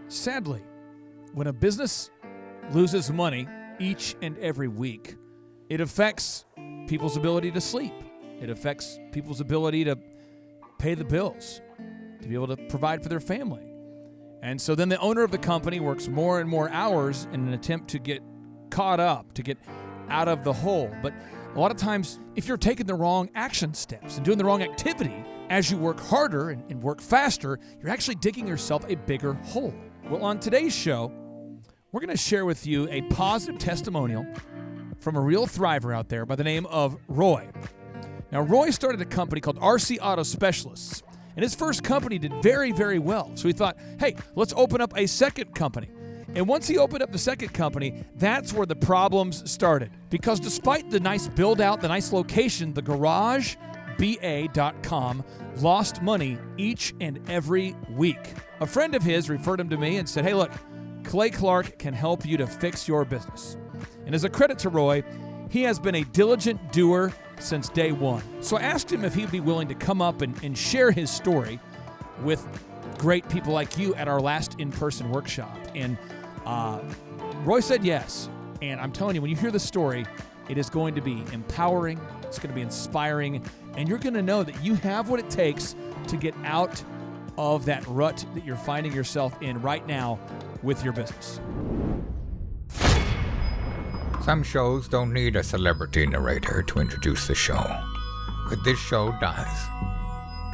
Sadly, when a business loses money each and every week, it affects people's ability to sleep. It affects people's ability to pay the bills, to be able to provide for their family. And so then the owner of the company works more and more hours in an attempt to get caught up, to get out of the hole. But a lot of times, if you're taking the wrong action steps and doing the wrong activity, as you work harder and work faster, you're actually digging yourself a bigger hole. Well, on today's show, we're going to share with you a positive testimonial from a real thriver out there by the name of Roy. Now, Roy started a company called RC Auto Specialists, and his first company did very, very well. So he thought, hey, let's open up a second company. And once he opened up the second company, that's where the problems started. Because despite the nice build out, the nice location, the GarageBA.com lost money each and every week. A friend of his referred him to me and said, hey, look, Clay Clark can help you to fix your business. And as a credit to Roy, he has been a diligent doer since day one. So I asked him if he'd be willing to come up and share his story with great people like you at our last in-person workshop. And Roy said yes. And I'm telling you, when you hear the story, it is going to be empowering, it's going to be inspiring, and you're going to know that you have what it takes to get out of that rut that you're finding yourself in right now with your business. Some shows don't need a celebrity narrator to introduce the show, but this show does.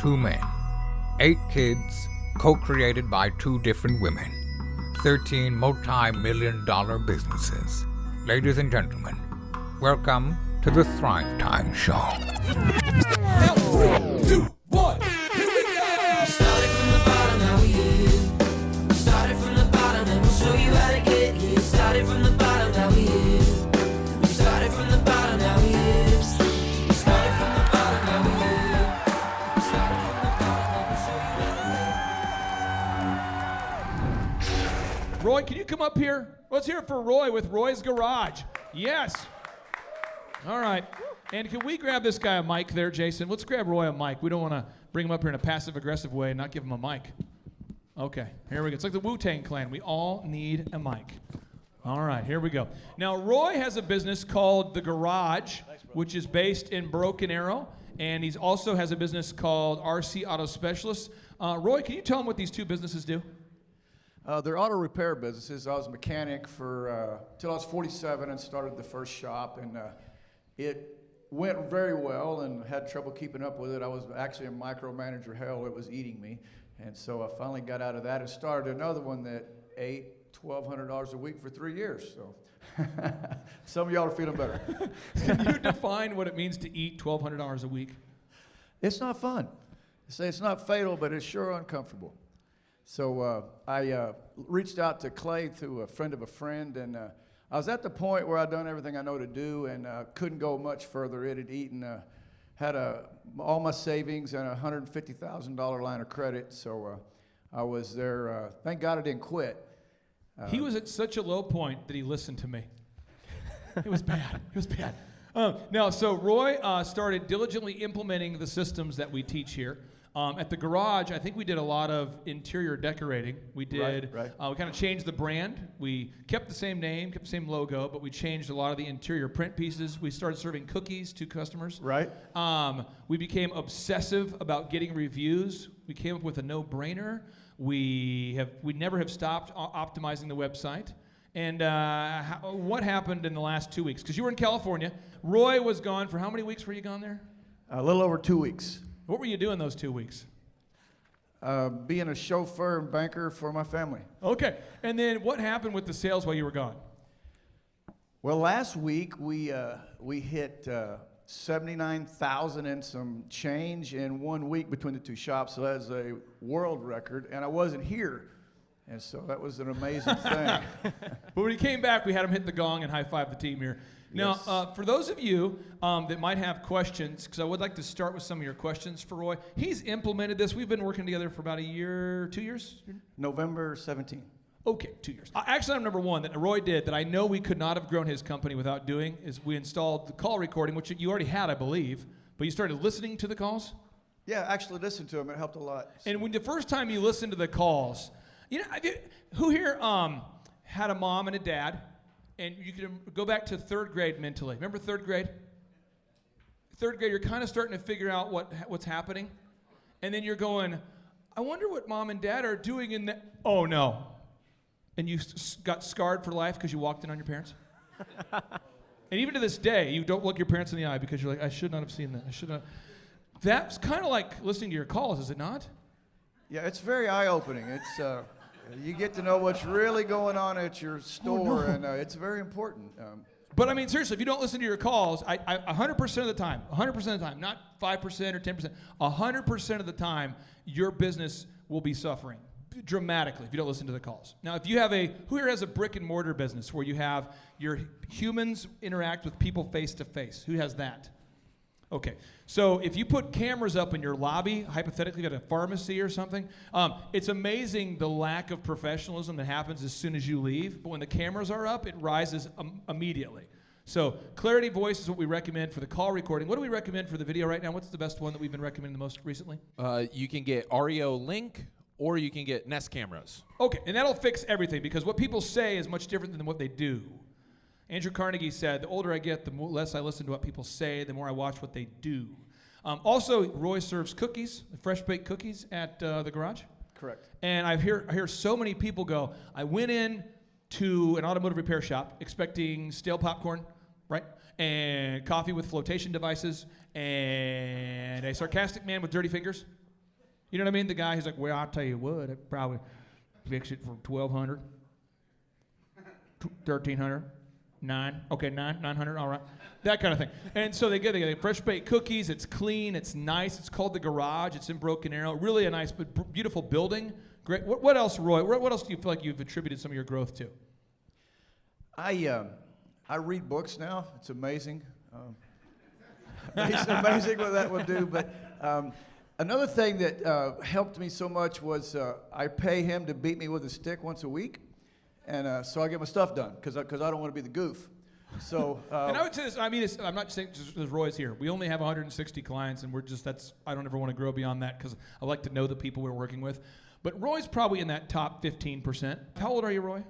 2 men, 8 kids, co-created by 2 different women, 13 multi-million-dollar businesses. Ladies and gentlemen, welcome to the Thrive Time Show. Now, 3, 2, 1, here we go! We started from the bottom, now we here. We started from the bottom, and we'll show you how to get here. Started from the bottom, now we here. We started from the bottom, now we here. We started from the bottom, now we here. We started from the bottom, and we'll show you how to get. Roy, can you come up here? Let's hear it for Roy with Roy's Garage. Yes. All right. And can we grab this guy a mic there, Jason? Let's grab Roy a mic. We don't want to bring him up here in a passive-aggressive way and not give him a mic. Okay, here we go. It's like the Wu-Tang Clan. We all need a mic. All right, here we go. Now, Roy has a business called The Garage, which is based in Broken Arrow, and he also has a business called RC Auto Specialists. Roy, can you tell him what these 2 businesses do? They're auto repair businesses. I was a mechanic for till I was 47 and started the first shop, and it went very well and had trouble keeping up with it. I was actually a micromanager hell. It was eating me. And so I finally got out of that and started another one that ate $1,200 a week for 3 years. So some of y'all are feeling better. Can you define what it means to eat $1,200 a week? It's not fun. They say it's not fatal, but it's sure uncomfortable. So I reached out to Clay through a friend of a friend, and I was at the point where I'd done everything I know to do and couldn't go much further. It had eaten, had all my savings and a $150,000 line of credit, so I was there. Thank God I didn't quit. He was at such a low point that he listened to me. It was bad. It was bad. Now, so Roy started diligently implementing the systems that we teach here. At the Garage, I think we did a lot of interior decorating. We did. Right. We kind of changed the brand. We kept the same name, kept the same logo, but we changed a lot of the interior print pieces. We started serving cookies to customers. Right. We became obsessive about getting reviews. We came up with a no-brainer. We never have stopped optimizing the website. And what happened in the last 2 weeks? Because you were in California. Roy was gone for how many weeks were you gone there? A little over 2 weeks. What were you doing those 2 weeks? Being a chauffeur and banker for my family. Okay. And then what happened with the sales while you were gone? Well, last week we hit 79,000 and some change in 1 week between the 2 shops. So that's a world record, and I wasn't here. And so that was an amazing thing. But when he came back, we had him hit the gong and high-five the team here. Now, Yes. for those of you that might have questions, because I would like to start with some of your questions for Roy. He's implemented this. We've been working together for about a year, 2 years? November 17th. Okay, 2 years. Action item number 1 that Roy did that I know we could not have grown his company without doing is we installed the call recording, which you already had, I believe, but you started listening to the calls? Yeah, actually listened to him. It helped a lot. And when the first time you listened to the calls, You know, who here had a mom and a dad, and you can go back to 3rd grade mentally. Remember 3rd grade? 3rd grade, you're kind of starting to figure out what's happening, and then you're going, I wonder what mom and dad are doing in the. Oh no, and you got scarred for life because you walked in on your parents. And even to this day, you don't look your parents in the eye because you're like, I should not have seen that. I should not. That's kind of like listening to your calls, is it not? Yeah, it's very eye-opening. It's you get to know what's really going on at your store, and it's very important. But I mean, seriously, if you don't listen to your calls, I 100% of the time, 100% of the time, not 5% or 10%, 100% of the time, your business will be suffering dramatically if you don't listen to the calls. Now, if you have who here has a brick and mortar business where you have your humans interact with people face to face? Who has that? Okay, so if you put cameras up in your lobby, hypothetically at a pharmacy or something, it's amazing the lack of professionalism that happens as soon as you leave. But when the cameras are up, it rises immediately. So Clarity Voice is what we recommend for the call recording. What do we recommend for the video right now? What's the best one that we've been recommending the most recently? You can get REO Link, or you can get Nest cameras. Okay, and that'll fix everything because what people say is much different than what they do. Andrew Carnegie said, the older I get, the less I listen to what people say, the more I watch what they do. Also, Roy serves cookies, fresh-baked cookies at the garage. Correct. And I hear so many people go, I went in to an automotive repair shop expecting stale popcorn, right? And coffee with flotation devices, and a sarcastic man with dirty fingers. You know what I mean? The guy who's like, well, I'll tell you what, I'd probably fix it for $1,200, $1,300. 900, all right. That kind of thing. And so they get fresh baked cookies. It's clean. It's nice. It's called The Garage. It's in Broken Arrow. Really a nice, but beautiful building. Great. What else, Roy? What else do you feel like you've attributed some of your growth to? I read books now. It's amazing. It's amazing what that would do. But another thing that helped me so much was I pay him to beat me with a stick once a week. And so I get my stuff done because I don't want to be the goof. So and I would say this. I mean, I'm not saying just because Roy's here. We only have 160 clients, and I don't ever want to grow beyond that because I like to know the people we're working with. But Roy's probably in that top 15%. How old are you, Roy?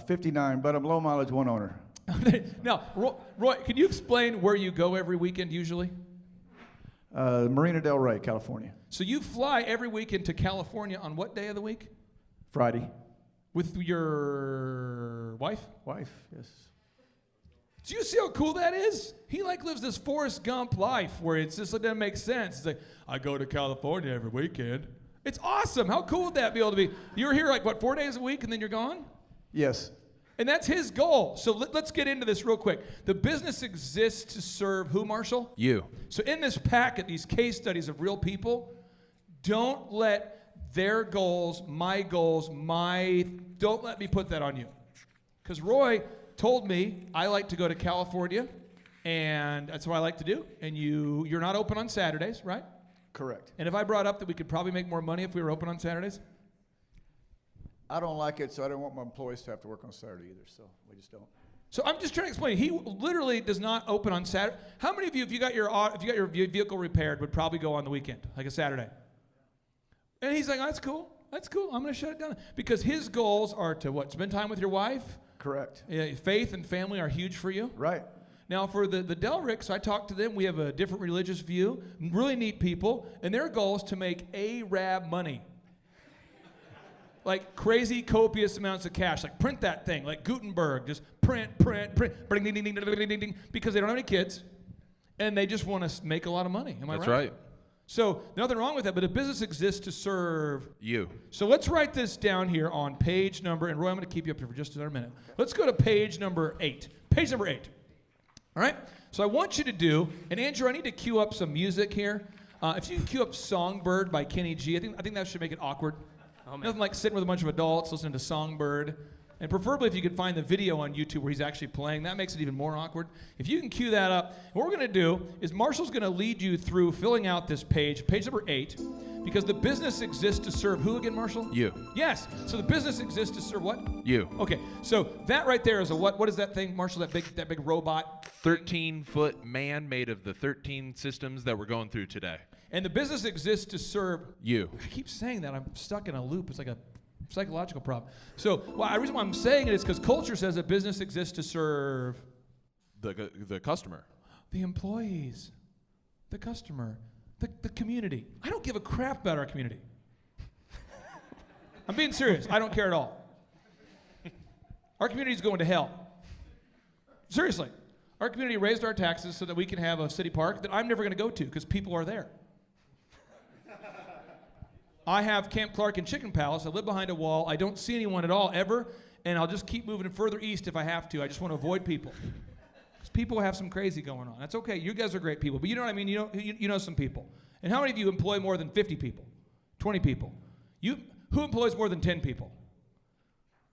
59, but I'm low mileage one owner. Now, Roy, can you explain where you go every weekend usually? Marina Del Rey, California. So you fly every weekend to California on what day of the week? Friday. With your wife? Wife, yes. Do you see how cool that is? He lives this Forrest Gump life where it doesn't make sense. It's like, I go to California every weekend. It's awesome. How cool would that be able to be? You're here 4 days a week and then you're gone? Yes. And that's his goal. So let's get into this real quick. The business exists to serve who, Marshall? You. So in this packet, these case studies of real people, don't let their goals, my goals, don't let me put that on you. Because Roy told me I like to go to California, and that's what I like to do. And you're not open on Saturdays, right? Correct. And if I brought up that we could probably make more money if we were open on Saturdays? I don't like it, so I don't want my employees to have to work on Saturday either, so we just don't. So I'm just trying to explain. He literally does not open on Saturday. How many of you, if you got your vehicle repaired, would probably go on the weekend, like a Saturday? And he's like, oh, that's cool. That's cool. I'm going to shut it down. Because his goals are to what? Spend time with your wife? Correct. Faith and family are huge for you? Right. Now, for the Delricks, I talked to them. We have a different religious view. Really neat people. And their goal is to make Arab money. Like crazy, copious amounts of cash. Like print that thing. Like Gutenberg. Just print. Ding, ding, ding, ding, ding, ding, ding. Because they don't have any kids. And they just want to make a lot of money. Am I right? That's right. So nothing wrong with that, but a business exists to serve you. So let's write this down here on page number, and Roy, I'm going to keep you up here for just another minute. Let's go to page number 8. Page number 8. All right? So I want you to do, and Andrew, I need to cue up some music here. If you can cue up Songbird by Kenny G, I think that should make it awkward. Oh, man. Nothing like sitting with a bunch of adults listening to Songbird. And preferably if you could find the video on YouTube where he's actually playing, that makes it even more awkward. If you can cue that up, what we're going to do is Marshall's going to lead you through filling out this page number 8, because the business exists to serve who again, Marshall? You. Yes. So the business exists to serve what? You. Okay. So that right there is a what? What is that thing, Marshall? That big robot? 13-foot man made of the 13 systems that we're going through today. And the business exists to serve you. I keep saying that. I'm stuck in a loop. It's like a psychological problem. So the reason why I'm saying it is because culture says that business exists to serve The customer. the employees, the customer, the community. I don't give a crap about our community. I'm being serious. I don't care at all. Our community is going to hell. Seriously. Our community raised our taxes so that we can have a city park that I'm never going to go to because people are there. I have Camp Clark and Chicken Palace. I live behind a wall. I don't see anyone at all ever, and I'll just keep moving further east if I have to. I just want to avoid people. Because people have some crazy going on. That's okay. You guys are great people, but you know what I mean? You know some people. And how many of you employ more than 50 people? 20 people? Who employs more than 10 people?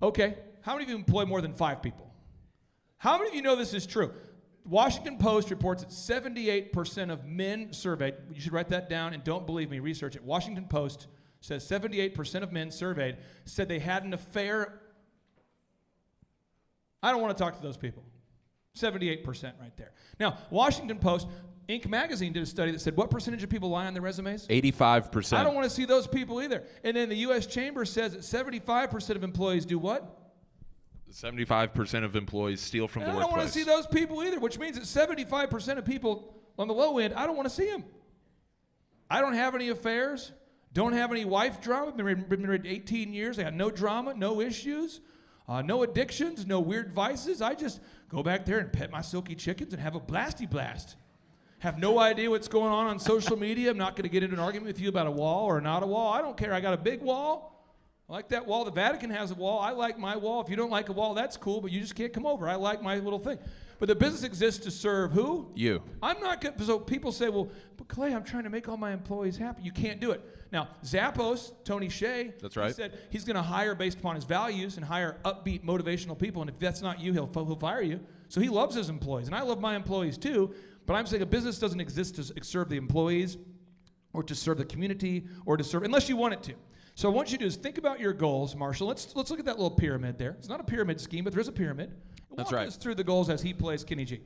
Okay. How many of you employ more than 5 people? How many of you know this is true? Washington Post reports that 78% of men surveyed, you should write that down and don't believe me, research it. Washington Post says 78% of men surveyed said they had an affair. I don't want to talk to those people. 78% right there. Now, Washington Post, Inc. magazine did a study that said what percentage of people lie on their resumes? 85%. I don't want to see those people either. And then the U.S. Chamber says that 75% of employees do what? 75% of employees steal from the I don't workplace. want to see those people either, which means that 75% of people on the low end, I don't want to see them. I don't have any affairs, don't have any wife drama. Been married 18 years. I got no drama, no issues, no addictions, no weird vices. I just go back there and pet my silky chickens and have a blasty blast. Have no idea what's going on social media. I'm not going to get into an argument with you about a wall or not a wall. I don't care. I got a big wall. I like that wall. The Vatican has a wall. I like my wall. If you don't like a wall, that's cool, but you just can't come over. I like my little thing. But the business exists to serve who? You. I'm not good. So people say, well, but Clay, I'm trying to make all my employees happy. You can't do it. Now, Zappos, Tony Hsieh, That's right. he said he's going to hire based upon his values and hire upbeat, motivational people. And if that's not you, he'll fire you. So he loves his employees. And I love my employees too. But I'm saying a business doesn't exist to serve the employees or to serve the community or to serve, unless you want it to. So what I want you to do is think about your goals, Marshall. Let's look at that little pyramid there. It's not a pyramid scheme, but there is a pyramid. That's Walk right. us through the goals as he plays Kenny G.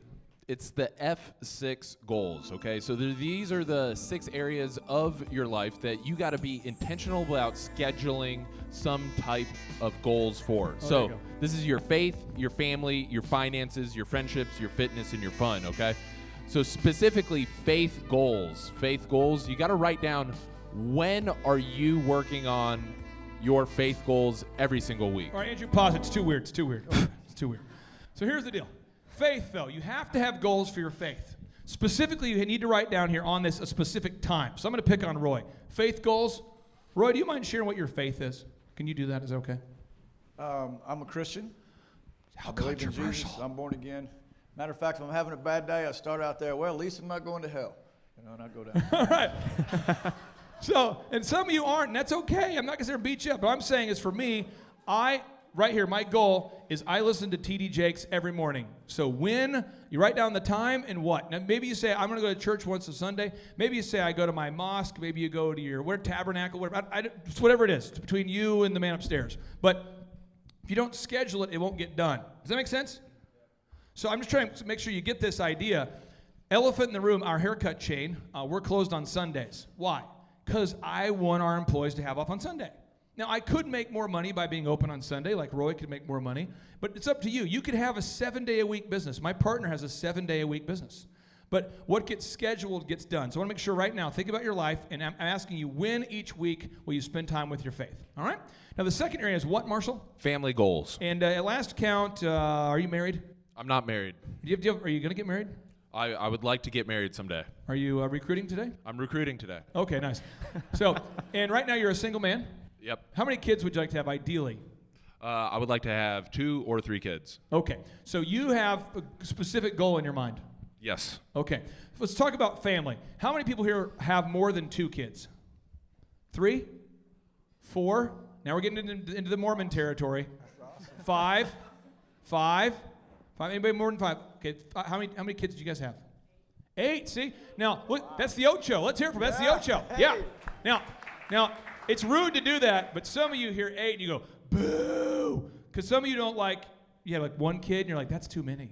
It's the F6 goals, okay? So these are the 6 areas of your life that you got to be intentional about scheduling some type of goals for. there you So go. this is your faith, your family, your finances, your friendships, your fitness, and your fun, okay? So specifically faith goals. Faith goals, you got to write down when are you working on your faith goals every single week. All right, Andrew, pause. It's too weird. It's too weird. Okay, it's too weird. So here's the deal. Faith, though, you have to have goals for your faith. Specifically, you need to write down here on this a specific time. So I'm going to pick on Roy. Faith goals. Roy, do you mind sharing what your faith is? Can you do that? Is that okay? I'm a Christian. How I believe in Jesus. controversial. I'm born again. Matter of fact, if I'm having a bad day, I start out there, well, at least I'm not going to hell. You know, and I go down. All right. So, and some of you aren't, and that's okay. I'm not going to beat you up. But I'm saying is for me, right here, my goal is I listen to T.D. Jakes every morning. So when you write down the time and what. Now, maybe you say, I'm going to go to church once a Sunday. Maybe you say, I go to my mosque. Maybe you go to your tabernacle, whatever. It's whatever it is. It's between you and the man upstairs. But if you don't schedule it, it won't get done. Does that make sense? So I'm just trying to make sure you get this idea. Elephant in the room, our haircut chain, we're closed on Sundays. Why? Because I want our employees to have off on Sunday. Now, I could make more money by being open on Sunday, like Roy could make more money, but it's up to you. You could have a 7-day-a-week business. My partner has a 7-day-a-week business. But what gets scheduled gets done. So I want to make sure right now, think about your life, and I'm asking you, when each week will you spend time with your faith? All right? Now, the second area is what, Marshall? Family goals. And at last count, are you married? I'm not married. Are you going to get married? I would like to get married someday. Are you recruiting today? I'm recruiting today. Okay, nice. So, and right now you're a single man. Yep. How many kids would you like to have ideally? I would like to have 2 or 3 kids. Okay, so you have a specific goal in your mind. Yes. Okay, let's talk about family. How many people here have more than 2 kids? 3? 4? Now we're getting into the Mormon territory. 5? 5? Anybody more than 5? Okay, how many kids do you guys have? 8, see? Now, look, that's the Ocho. Let's hear it from that's the Ocho. Yeah. Now, it's rude to do that, but some of you hear 8 and you go, boo! Because some of you don't you have like 1 kid and you're like, that's too many.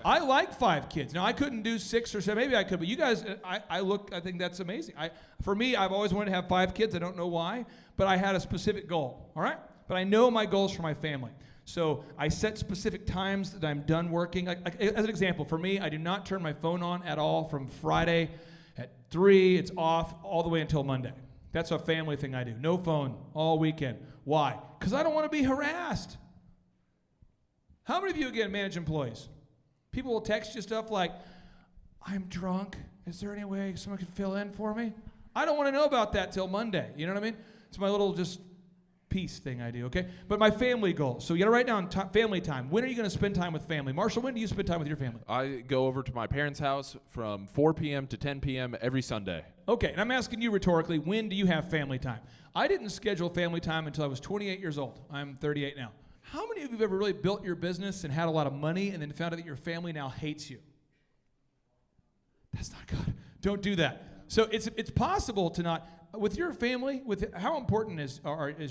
I like 5 kids. Now, I couldn't do 6 or 7. Maybe I could, but you guys, I think that's amazing. For me, I've always wanted to have 5 kids. I don't know why, but I had a specific goal, all right? But I know my goals for my family. So I set specific times that I'm done working. Like, as an example, for me, I do not turn my phone on at all from Friday at 3. It's off all the way until Monday. That's a family thing I do. No phone all weekend. Why? Because I don't want to be harassed. How many of you, again, manage employees? People will text you stuff like, I'm drunk. Is there any way someone can fill in for me? I don't want to know about that till Monday. You know what I mean? It's my little just peace thing I do, okay? But my family goals. So you got to write down family time. When are you going to spend time with family? Marshall, when do you spend time with your family? I go over to my parents' house from 4 p.m. to 10 p.m. every Sunday. Okay, and I'm asking you rhetorically, when do you have family time? I didn't schedule family time until I was 28 years old. I'm 38 now. How many of you have ever really built your business and had a lot of money and then found out that your family now hates you? That's not good. Don't do that. So it's possible to not, with your family, how important is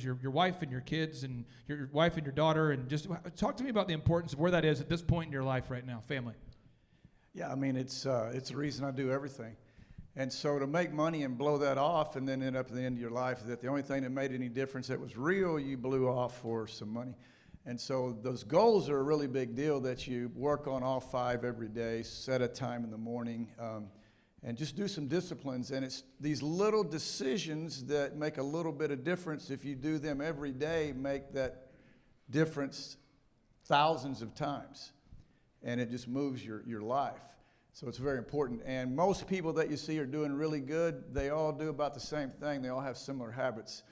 your wife and your kids and your wife and your daughter, and just talk to me about the importance of where that is at this point in your life right now, family. Yeah, I mean, it's the reason I do everything. And so to make money and blow that off and then end up at the end of your life, that the only thing that made any difference that was real, you blew off for some money. And so those goals are a really big deal that you work on all 5 every day, set a time in the morning, and just do some disciplines. And it's these little decisions that make a little bit of difference. If you do them every day, make that difference thousands of times. And it just moves your life. So it's very important. And most people that you see are doing really good. They all do about the same thing. They all have similar habits.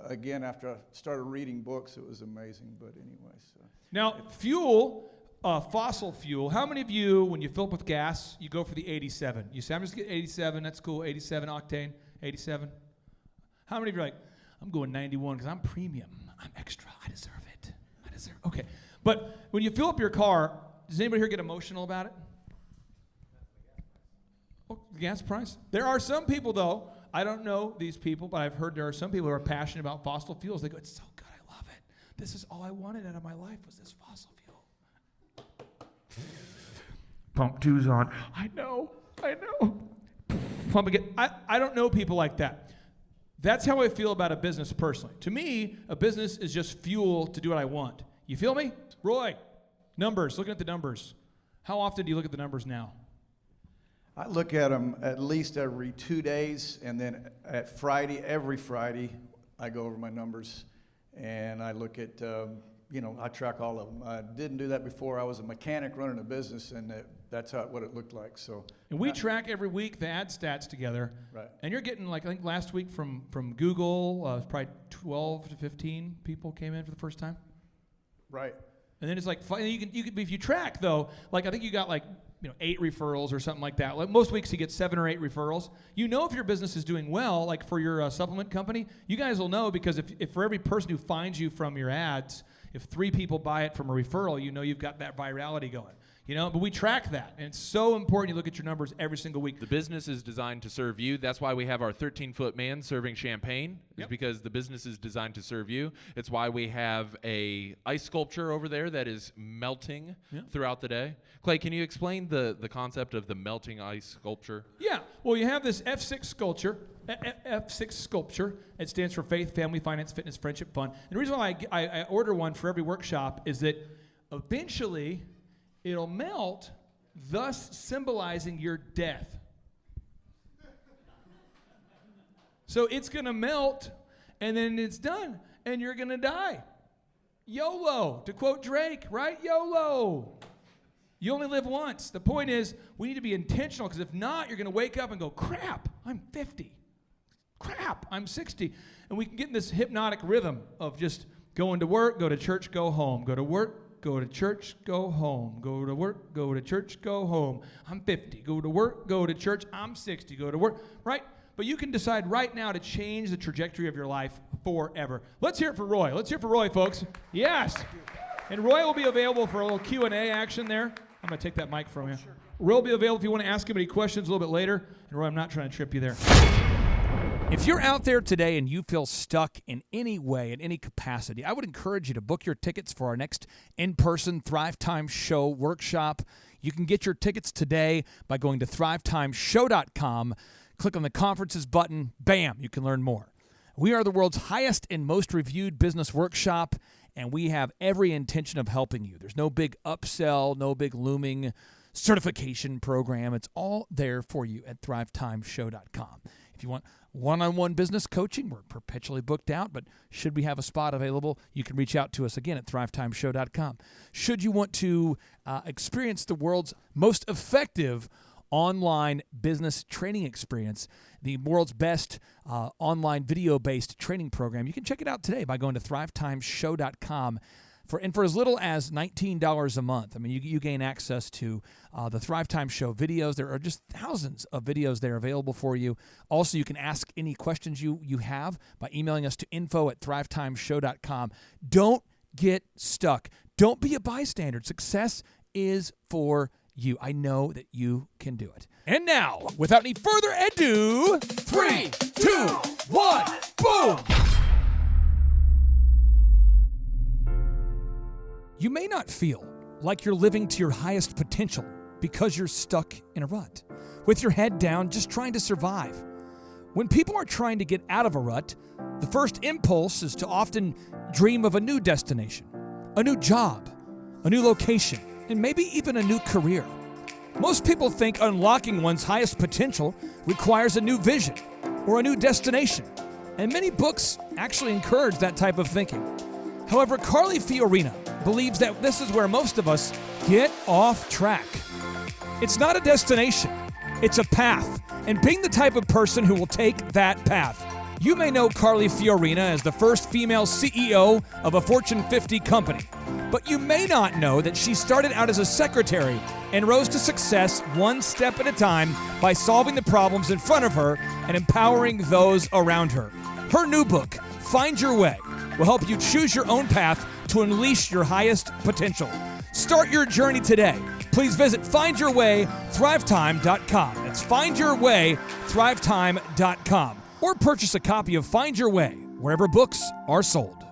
Again, after I started reading books, it was amazing. But anyway, so. Now, fuel, fossil fuel. How many of you, when you fill up with gas, you go for the 87? You say, I'm just getting 87. That's cool. 87 octane, 87. How many of you are like, I'm going 91 because I'm premium. I'm extra. I deserve it. Okay. But when you fill up your car, does anybody here get emotional about it? Oh, the gas price? There are some people, though. I don't know these people, but I've heard there are some people who are passionate about fossil fuels. They go, it's so good, I love it. This is all I wanted out of my life was this fossil fuel. Pump 2's on. I know. Pump again. I don't know people like that. That's how I feel about a business personally. To me, a business is just fuel to do what I want. You feel me? Roy, numbers, looking at the numbers. How often do you look at the numbers now? I look at them at least every 2 days, and then every Friday, I go over my numbers, and I look at, I track all of them. I didn't do that before. I was a mechanic running a business, and that's what it looked like. So. And we track every week the ad stats together. Right. And you're getting, I think last week from Google, probably 12 to 15 people came in for the first time. Right. And then it's like, you can if you track though, I think you got 8 referrals or something like that. Like most weeks you get 7 or 8 referrals. You know if your business is doing well, like for your supplement company, you guys will know because if for every person who finds you from your ads, if 3 people buy it from a referral, you know you've got that virality going. But we track that, and it's so important you look at your numbers every single week. The business is designed to serve you. That's why we have our 13-foot man serving champagne. It's because the business is designed to serve you. It's why we have a ice sculpture over there that is melting throughout the day. Clay, can you explain the concept of the melting ice sculpture? Yeah. Well, you have this F6 sculpture. F6 sculpture. It stands for Faith, Family, Finance, Fitness, Friendship, Fun. And the reason why I order one for every workshop is that eventually it'll melt, thus symbolizing your death. So it's going to melt, and then it's done, and you're going to die. YOLO, to quote Drake, right? YOLO. You only live once. The point is, we need to be intentional, because if not, you're going to wake up and go, crap, I'm 50. Crap, I'm 60. And we can get in this hypnotic rhythm of just going to work, go to church, go home, go to work, go to church, go home. Go to work, go to church, go home. I'm 50. Go to work, go to church. I'm 60. Go to work, right? But you can decide right now to change the trajectory of your life forever. Let's hear it for Roy. Let's hear it for Roy, folks. Yes. And Roy will be available for a little Q&A action there. I'm going to take that mic from you. Sure. Roy will be available if you want to ask him any questions a little bit later. And Roy, I'm not trying to trip you there. If you're out there today and you feel stuck in any way, in any capacity, I would encourage you to book your tickets for our next in-person Thrive Time show workshop. You can get your tickets today by going to thrivetimeshow.com. Click on the conferences button. Bam, you can learn more. We are the world's highest and most reviewed business workshop, and we have every intention of helping you. There's no big upsell, no big looming certification program. It's all there for you at thrivetimeshow.com. If you want one-on-one business coaching, we're perpetually booked out, but should we have a spot available, you can reach out to us again at thrivetimeshow.com. Should you want to experience the world's most effective online business training experience, the world's best online video-based training program, you can check it out today by going to thrivetimeshow.com. For as little as $19 a month. I mean, you gain access to the Thrive Time Show videos. There are just thousands of videos there available for you. Also, you can ask any questions you have by emailing us to info@thrivetimeshow.com. Don't get stuck. Don't be a bystander. Success is for you. I know that you can do it. And now, without any further ado, 3, 2, 1, boom! You may not feel like you're living to your highest potential because you're stuck in a rut, with your head down just trying to survive. When people are trying to get out of a rut, the first impulse is to often dream of a new destination, a new job, a new location, and maybe even a new career. Most people think unlocking one's highest potential requires a new vision or a new destination, and many books actually encourage that type of thinking. However, Carly Fiorina believes that this is where most of us get off track. It's not a destination, it's a path, and being the type of person who will take that path. You may know Carly Fiorina as the first female CEO of a Fortune 50 company, but you may not know that she started out as a secretary and rose to success one step at a time by solving the problems in front of her and empowering those around her. Her new book, Find Your Way, will help you choose your own path to unleash your highest potential. Start your journey today. Please visit findyourwaythrivetime.com. That's findyourwaythrivetime.com. Or purchase a copy of Find Your Way wherever books are sold.